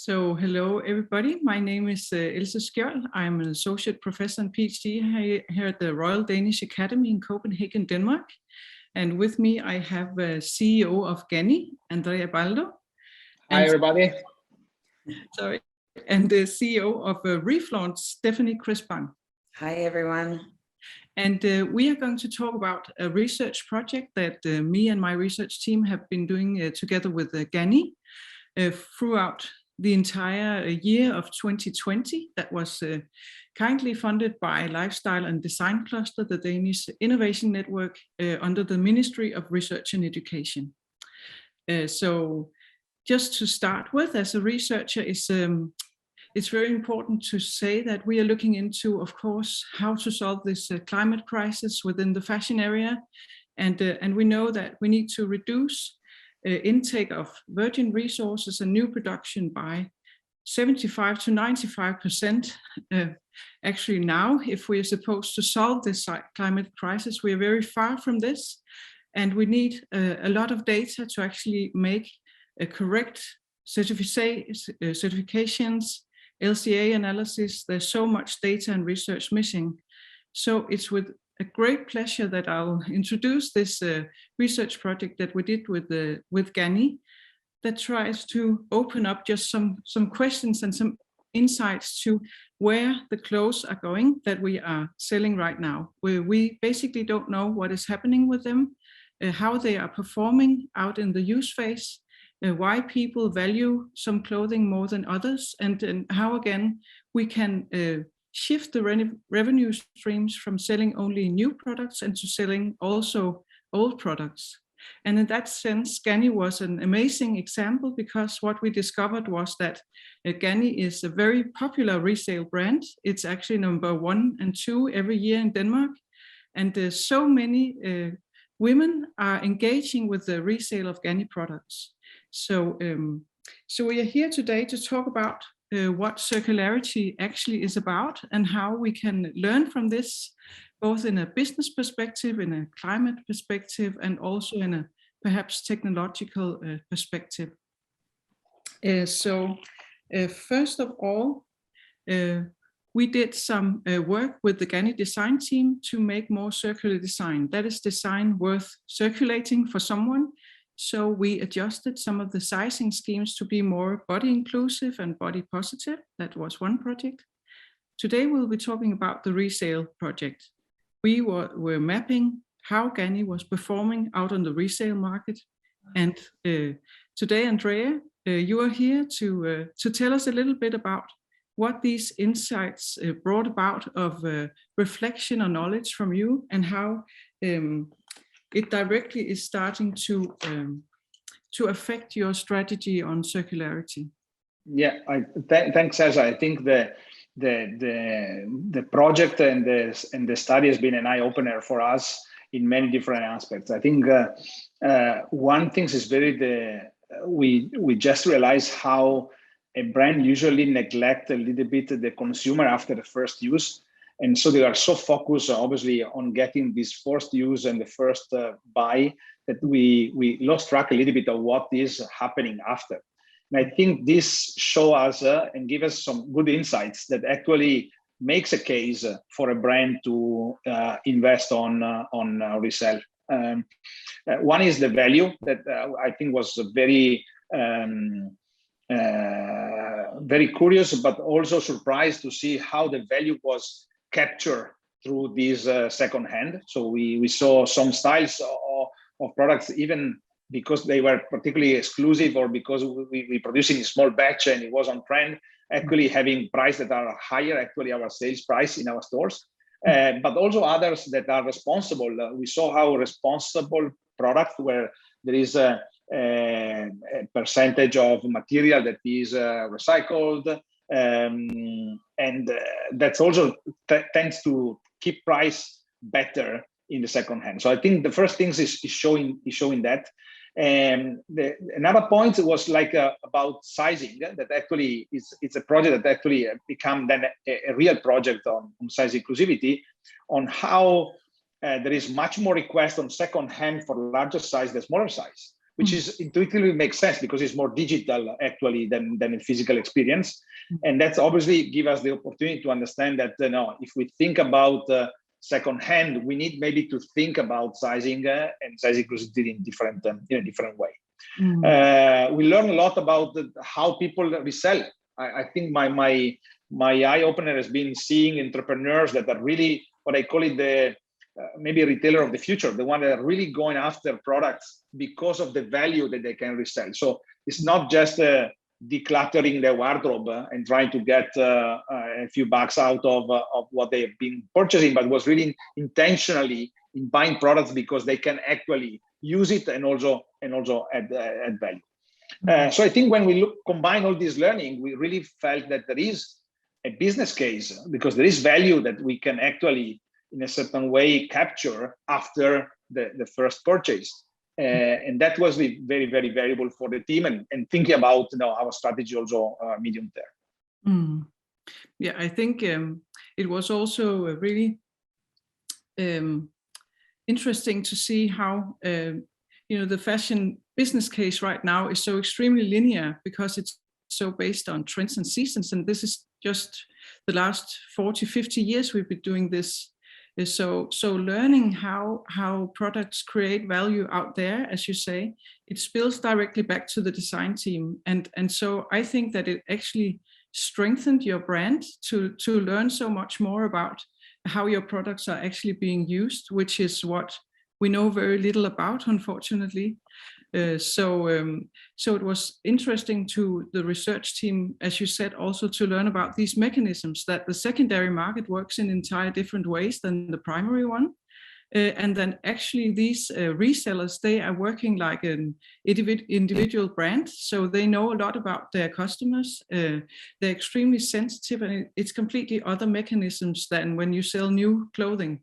So hello everybody, my name is Else Skjold. I'm an associate professor and PhD here at the Royal Danish Academy in Copenhagen, Denmark. And with me I have CEO of Ganni, Andrea Baldo. Hi everybody. Sorry, and the CEO of Reflaunch, Stephanie Crispin. Hi everyone. And we are going to talk about a research project that me and my research team have been doing together with Ganni throughout the entire year of 2020 that was kindly funded by Lifestyle and Design Cluster, the Danish Innovation Network under the Ministry of Research and Education. So just to start with, as a researcher, it's very important to say that we are looking into, of course, how to solve this climate crisis within the fashion area. And we know that we need to reduce intake of virgin resources and new production by 75 to 95%. Actually now, if we are supposed to solve this climate crisis, we are very far from this. And we need a lot of data to actually make a correct certifications, LCA analysis. There's so much data and research missing. So it's with a great pleasure that I'll introduce this research project that we did with Ganni that tries to open up just some questions and some insights to where the clothes are going that we are selling right now. We basically don't know what is happening with them, how they are performing out in the use phase, why people value some clothing more than others, and how again we can shift the revenue streams from selling only new products and to selling also old products. And in that sense, Ganni was an amazing example, because what we discovered was that Ganni is a very popular resale brand. It's actually number 1 and 2 every year in Denmark. And so many women are engaging with the resale of Ganni products. So we are here today to talk about what circularity actually is about and how we can learn from this, both in a business perspective, in a climate perspective, and also in a perhaps technological perspective. First of all, we did some work with the Ganni design team to make more circular design. That is design worth circulating for someone. So we adjusted some of the sizing schemes to be more body inclusive and body positive. That was one project. Today we'll be talking about the resale project. We were mapping how Ganni was performing out on the resale market. And today, Andrea, you are here to tell us a little bit about what these insights brought about of reflection or knowledge from you, and how it directly is starting to affect your strategy on circularity. Yeah, thanks, Elsa. I think the project and the study has been an eye opener for us in many different aspects. I think one thing is we just realized how a brand usually neglect a little bit the consumer after the first use. And so they are so focused, obviously, on getting this first use and the first buy that we lost track a little bit of what is happening after. And I think this show us and give us some good insights that actually makes a case for a brand to invest on resale. One is the value that I think was very very curious, but also surprised to see how the value was captured through this second hand. So we saw some styles of products, even because they were particularly exclusive or because we produce in a small batch and it was on trend, actually having prices that are higher, actually our sales price in our stores, but also others that are responsible. We saw how responsible products where there is a percentage of material that is recycled, and that's also tends to keep price better in the second hand. So I think the first things is showing that. And another point was like about sizing, that actually it's a project that actually become then a real project on size inclusivity, on how there is much more request on second hand for larger size than smaller size. which is intuitively makes sense because it's more digital actually than a physical experience. And that's obviously give us the opportunity to understand that if we think about secondhand, we need maybe to think about sizing and size inclusivity in a different way. We learn a lot about how people resell. I think my eye opener has been seeing entrepreneurs that are really what I call it the maybe a retailer of the future, the one that are really going after products because of the value that they can resell. So it's not just decluttering their wardrobe and trying to get a few bucks out of what they have been purchasing, but was really intentionally in buying products because they can actually use it and also add value. So I think when we combine all this learning, we really felt that there is a business case because there is value that we can actually in a certain way capture after the first purchase. And that was very, very valuable for the team and thinking about our strategy also medium term. Yeah, I think it was also really interesting to see how the fashion business case right now is so extremely linear because it's so based on trends and seasons. And this is just the last 40, 50 years we've been doing this. So learning how products create value out there, as you say, it spills directly back to the design team. And so I think that it actually strengthened your brand to learn so much more about how your products are actually being used, which is what we know very little about, unfortunately. So it was interesting to the research team, as you said, also to learn about these mechanisms that the secondary market works in entire different ways than the primary one. And then actually these resellers, they are working like an individual brand. So they know a lot about their customers. They're extremely sensitive, and it's completely other mechanisms than when you sell new clothing.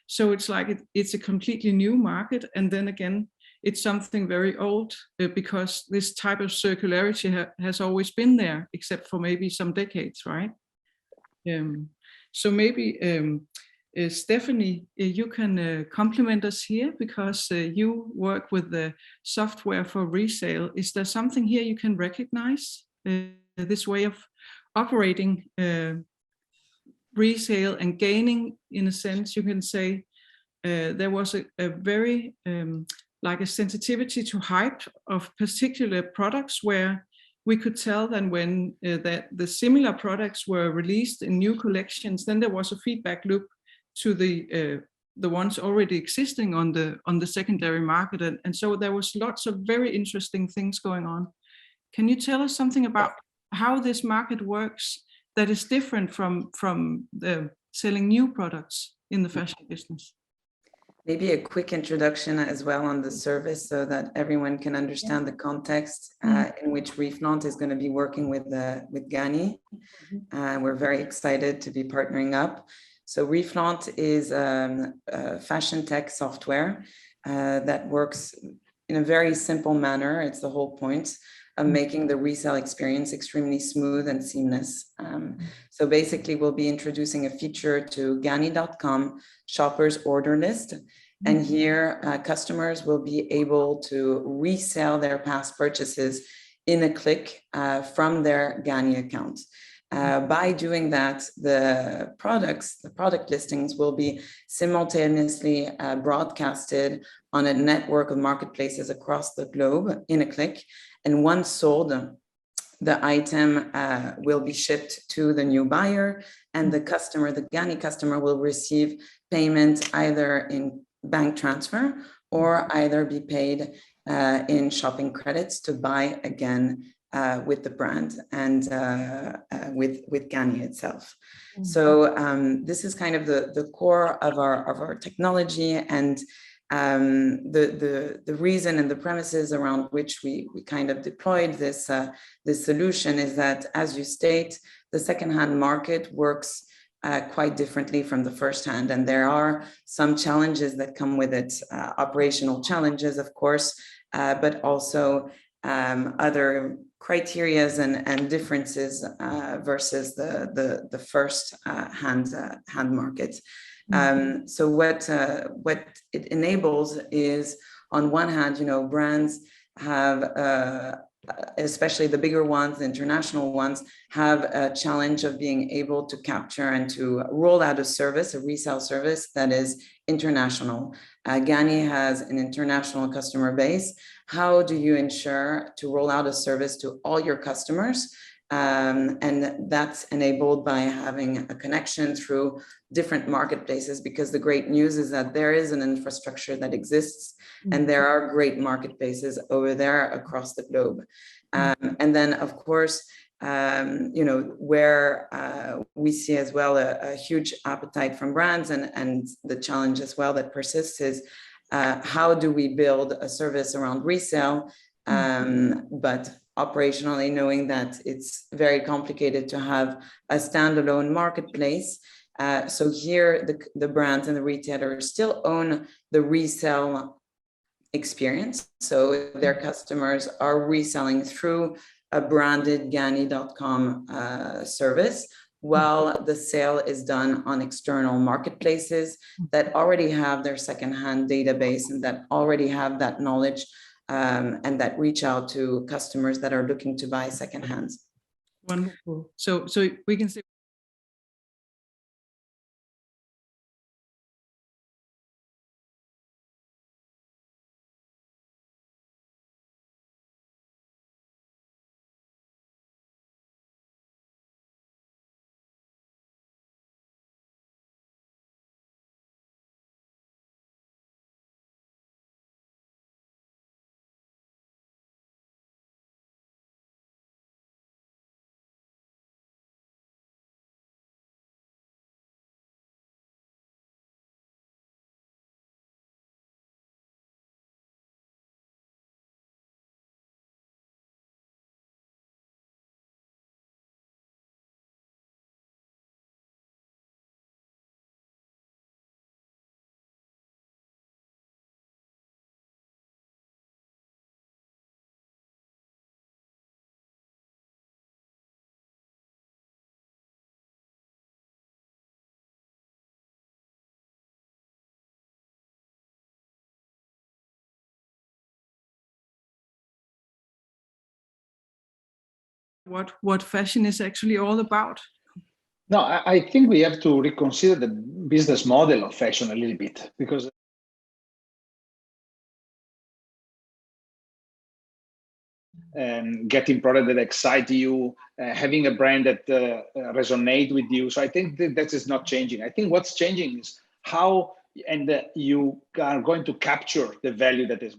So it's like it's a completely new market. And then again, it's something very old because this type of circularity has always been there, except for maybe some decades, right? So maybe Stephanie, you can compliment us here because you work with the software for resale. Is there something here you can recognize, this way of operating resale and gaining, in a sense, you can say there was a very like a sensitivity to hype of particular products where we could tell that when that the similar products were released in new collections, then there was a feedback loop to the ones already existing on the secondary market, and so there was lots of very interesting things going on. Can you tell us something about how this market works that is different from the selling new products in the fashion business? Maybe a quick introduction as well on the service so that everyone can understand the context in which Reflaunt is going to be working with Gani. We're very excited to be partnering up. So Reflaunt is a fashion tech software that works in a very simple manner. It's the whole point of making the resale experience extremely smooth and seamless. So basically, we'll be introducing a feature to Gani.com shoppers order list. And here, customers will be able to resell their past purchases in a click from their Gani account. By doing that, the product listings will be simultaneously broadcasted on a network of marketplaces across the globe in a click. And once sold, the item will be shipped to the new buyer, and the customer, the Gani customer, will receive payment either in bank transfer or either be paid in shopping credits to buy again with the brand and with Gani itself. So this is kind of the core of our technology, and the reason and the premises around which we kind of deployed this solution is that, as you state, the secondhand market works quite differently from the first-hand, and there are some challenges that come with it, operational challenges, of course, but also other criterias and differences versus the first-hand market. So what it enables is, on one hand, brands have, especially the bigger ones, the international ones, have a challenge of being able to capture and to roll out a service, a resale service that is international. Gani has an international customer base. How do you ensure to roll out a service to all your customers? And that's enabled by having a connection through different marketplaces, because the great news is that there is an infrastructure that exists and there are great marketplaces over there across the globe. And then, of course, where we see as well a huge appetite from brands, and the challenge as well that persists is how do we build a service around resale, but operationally knowing that it's very complicated to have a standalone marketplace. So here the brands and the retailers still own the resale experience. So their customers are reselling through a branded Gani.com service, while the sale is done on external marketplaces that already have their secondhand database and that already have that knowledge, and that reach out to customers that are looking to buy secondhand. Wonderful. So we can say what fashion is actually all about. No, I think we have to reconsider the business model of fashion a little bit, because getting product that excite you, having a brand that resonate with you. So I think that is not changing. I think what's changing is how you are going to capture the value that is.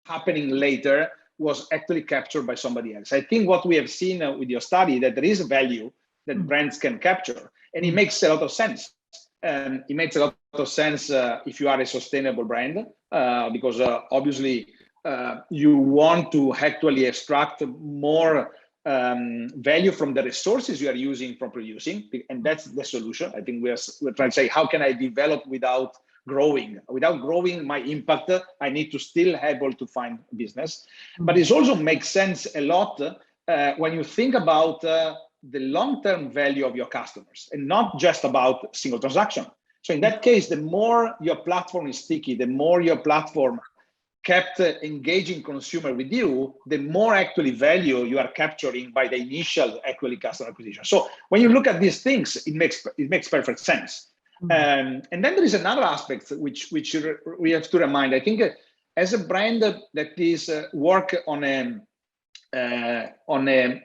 Happening later was actually captured by somebody else. I think what we have seen with your study, that there is a value that brands can capture, and it makes a lot of sense. It makes a lot of sense if you are a sustainable brand, because obviously you want to actually extract more value from the resources you are using for producing, and that's the solution. I think we're trying to say, how can I develop without growing? Without growing my impact, I need to still able to find business. But it also makes sense a lot when you think about the long-term value of your customers, and not just about single transaction. So in that case, the more your platform is sticky, the more your platform kept engaging consumer with you, the more actually value you are capturing by the initial actually customer acquisition. So when you look at these things, it makes perfect sense. And then there is another aspect which we have to remind. I think as a brand that is work on a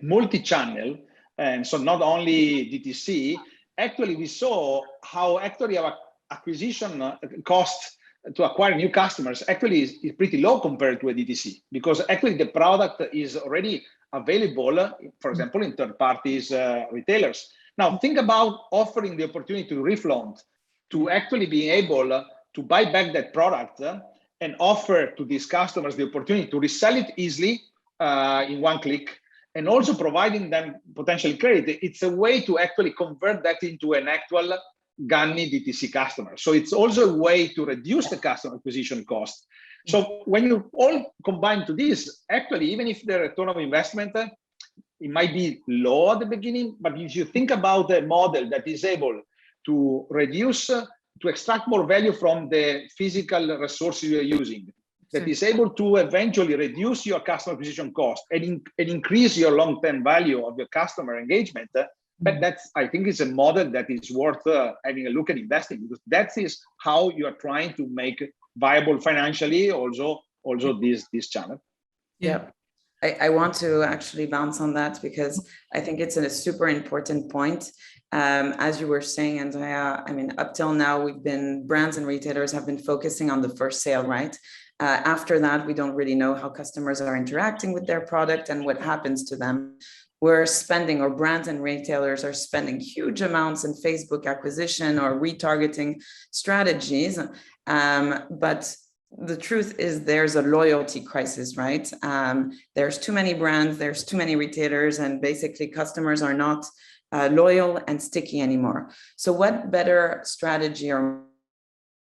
multi-channel, and so not only DTC, actually we saw how actually our acquisition cost to acquire new customers actually is pretty low compared to a DTC, because actually the product is already available, for example, in third parties retailers. Now think about offering the opportunity to reflaunt, to actually be able to buy back that product and offer to these customers the opportunity to resell it easily in one click, and also providing them potentially credit. It's a way to actually convert that into an actual Ganni DTC customers. So it's also a way to reduce the customer acquisition cost. So when you all combine to this, actually, even if the return of investment, it might be low at the beginning, but if you think about a model that is able to reduce, to extract more value from the physical resources you're using, that is able to eventually reduce your customer acquisition cost and increase your long-term value of your customer engagement, but that's, I think, is a model that is worth having a look at investing, because that is how you are trying to make viable financially also this channel. Yeah. I want to actually bounce on that because I think it's a super important point. As you were saying, Andrea, I mean, up till now, brands and retailers have been focusing on the first sale, right? After that, we don't really know how customers are interacting with their product and what happens to them. We're spending, or brands and retailers are spending huge amounts in Facebook acquisition or retargeting strategies. But the truth is there's a loyalty crisis, right? There's too many brands, there's too many retailers, and basically customers are not loyal and sticky anymore. So what better strategy or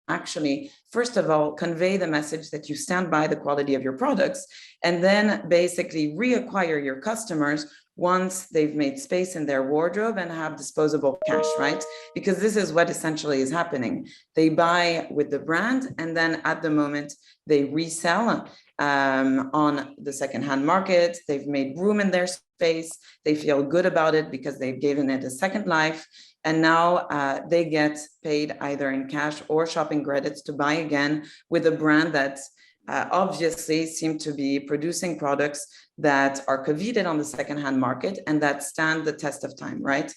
actually, first of all, convey the message that you stand by the quality of your products, and then basically reacquire your customers once they've made space in their wardrobe and have disposable cash, right? Because this is what essentially is happening. They buy with the brand, and then at the moment they resell on the secondhand market. They've made room in their space. They feel good about it because they've given it a second life. And now they get paid either in cash or shopping credits to buy again with a brand that obviously seem to be producing products that are coveted on the secondhand market and that stand the test of time, right?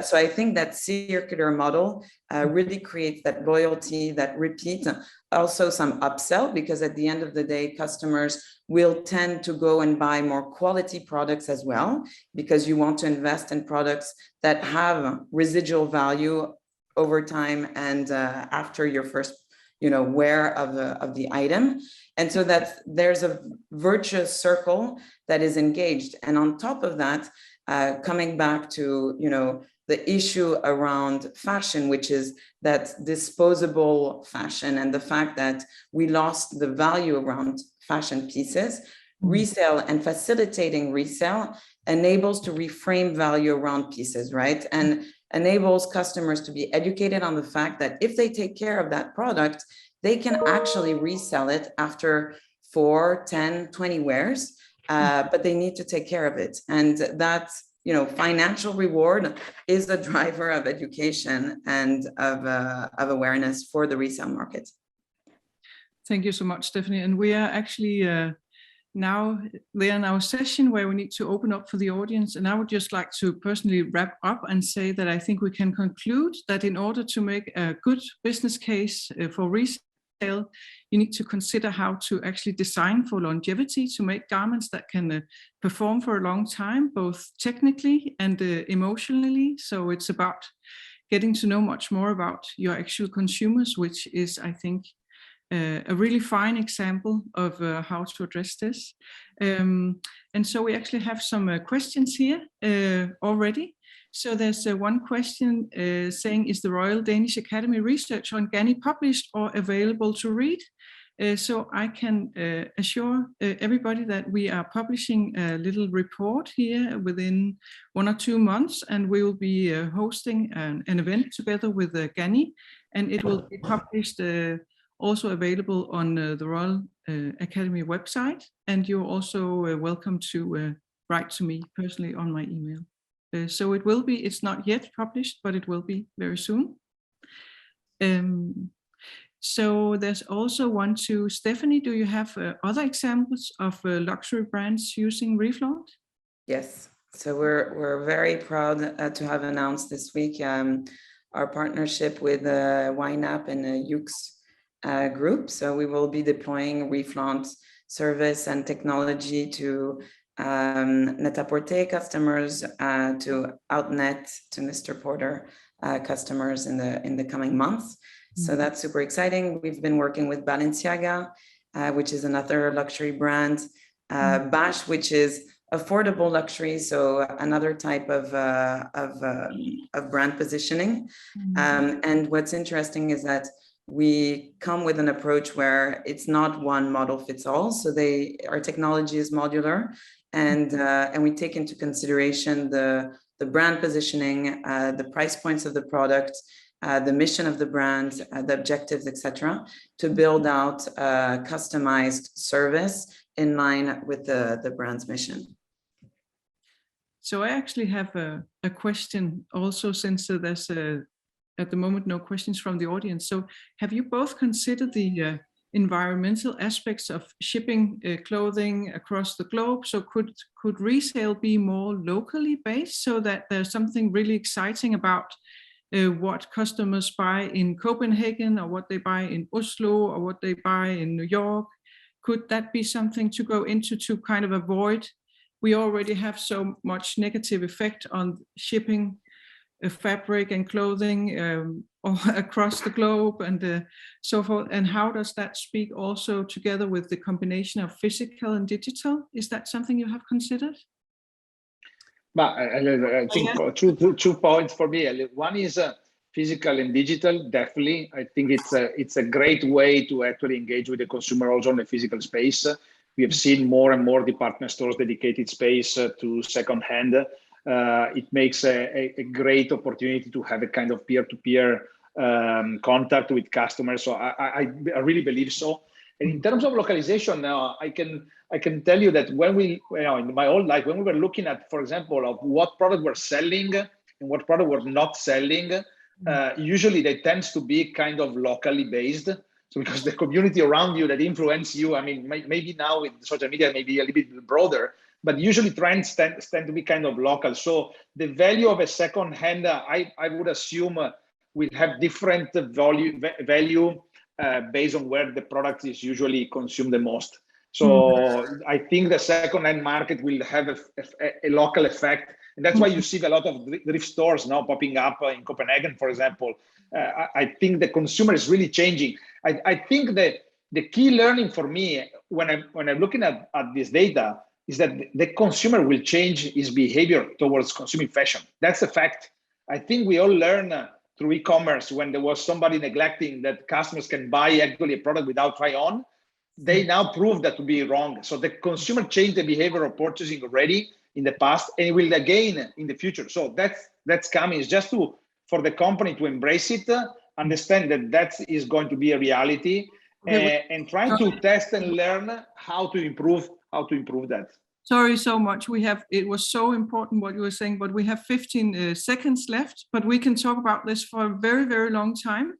So I think that circular model really creates that loyalty, that repeat, also some upsell, because at the end of the day, customers will tend to go and buy more quality products as well, because you want to invest in products that have residual value over time and after your first wear of the item. And so that there's a virtuous circle that is engaged. And on top of that, coming back to, the issue around fashion, which is that disposable fashion and the fact that we lost the value around fashion pieces, resale and facilitating resale enables to reframe value around pieces, right? And enables customers to be educated on the fact that if they take care of that product, they can actually resell it after 4, 10, 20 wears, but they need to take care of it. And that, financial reward is the driver of education and of awareness for the resale market. Thank you so much, Stephanie. And we are actually now there in our session where we need to open up for the audience. And I would just like to personally wrap up and say that I think we can conclude that in order to make a good business case for resale, you need to consider how to actually design for longevity, to make garments that can perform for a long time, both technically and emotionally. So it's about getting to know much more about your actual consumers, which is, I think, a really fine example of how to address this. And so we actually have some questions here already. So there's one question saying, is the Royal Danish Academy research on Ganni published or available to read? So I can assure everybody that we are publishing a little report here within 1 or 2 months, and we will be hosting an event together with Ganni, and it will be published also available on the Royal Academy website. And you're also welcome to write to me personally on my email. So it will be, it's not yet published, but it will be very soon. So there's also one to Stephanie. Do you have other examples of luxury brands using Reflaunt? Yes. So we're very proud to have announced this week our partnership with YNAP and Yux group. So we will be deploying Reflaunt service and technology to Net-a-Porter customers, to Outnet, to Mr. Porter customers in the coming months. So that's super exciting. We've been working with Balenciaga, which is another luxury brand, Bash, which is affordable luxury, so another type of brand positioning. And what's interesting is that we come with an approach where it's not one model fits all. So our technology is modular, and we take into consideration the brand positioning, the price points of the product, the mission of the brand, the objectives, etc., to build out a customized service in line with the brand's mission. So I actually have a question also, since there's at the moment no questions from the audience. So have you both considered the environmental aspects of shipping clothing across the globe? So could resale be more locally based, so that there's something really exciting about what customers buy in Copenhagen, or what they buy in Oslo, or what they buy in New York? Could that be something to go into to kind of avoid? We already have so much negative effect on shipping fabric and clothing across the globe and so forth. And how does that speak also together with the combination of physical and digital? Is that something you have considered? But two points for me. One is physical and digital. Definitely, I think it's a great way to actually engage with the consumer also in the physical space. We have seen more and more department stores dedicated space to secondhand. It makes a great opportunity to have a kind of peer-to-peer contact with customers. So I really believe so. And in terms of localization, now I can tell you that when in my old life, when we were looking at, for example, of what product we're selling and what product we're not selling, usually they tends to be kind of locally based. So because the community around you that influence you, I mean, maybe now with social media, maybe a little bit broader, but usually trends tend to be kind of local. So the value of a second hand, I would assume will have different value based on where the product is usually consumed the most. So I think the second hand market will have a local effect. And that's why you see a lot of thrift stores now popping up in Copenhagen, for example. I think the consumer is really changing. I think that the key learning for me when I'm looking at this data is that the consumer will change his behavior towards consuming fashion. That's a fact. I think we all learn through e-commerce when there was somebody neglecting that customers can buy actually a product without try on. They now prove that to be wrong. So the consumer changed the behavior of purchasing already in the past, and it will again in the future. So that's coming. It's just for the company to embrace it, understand that is going to be a reality, and trying to test and learn how to improve that. Sorry so much. It was so important what you were saying, but we have 15 seconds left, but we can talk about this for a very, very long time.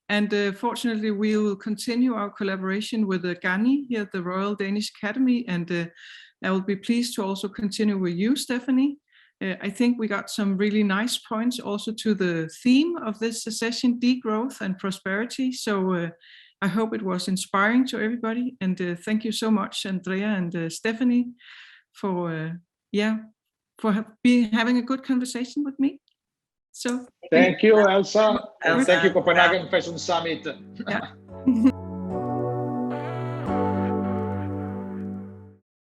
And fortunately, we will continue our collaboration with Gani here at the Royal Danish Academy. And I will be pleased to also continue with you, Stephanie. I think we got some really nice points also to the theme of this session, degrowth and prosperity. So I hope it was inspiring to everybody. And thank you so much, Andrea and Stephanie, for having a good conversation with me. So thank you, Elsa, and thank you, Copenhagen Fashion Summit. Yeah.